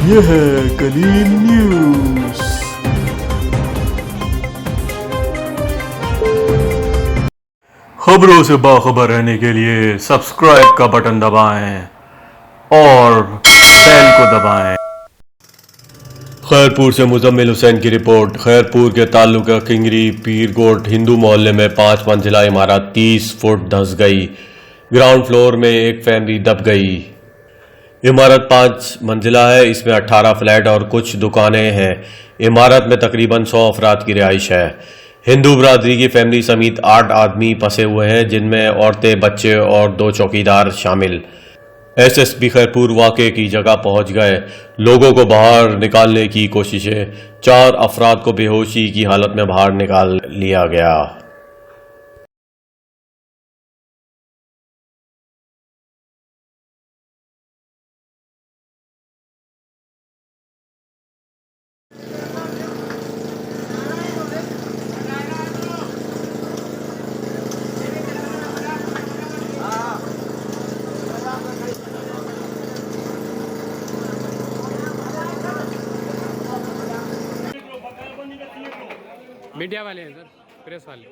ये है कलील न्यूज। खबरों से बाखबर रहने के लिए सब्सक्राइब का बटन दबाएं और बेल को दबाएं। खैरपुर से मुजम्मिल हुसैन की रिपोर्ट। खैरपुर के ताल्लुका किंगरी पीरकोट हिंदू मोहल्ले में 5 मंजिला इमारत 30 फुट धंस गई। ग्राउंड फ्लोर में एक फैमिली दब गई। इमारत 5 मंजिला है। इसमें 18 फ्लैट और कुछ दुकानें हैं। इमारत में तकरीबन 100 अफराद की रिहाइश है। हिंदू बरादरी की फैमिली समेत 8 आदमी फंसे हुए हैं, जिनमें औरतें, बच्चे और 2 चौकीदार शामिल। एसएसपी खैरपुर वाक़े की जगह पहुंच गए। लोगों को बाहर निकालने की कोशिशें। 4 अफराद को बेहोशी की हालत में बाहर निकाल लिया गया। मीडिया वाले हैं सर, प्रेस वाले।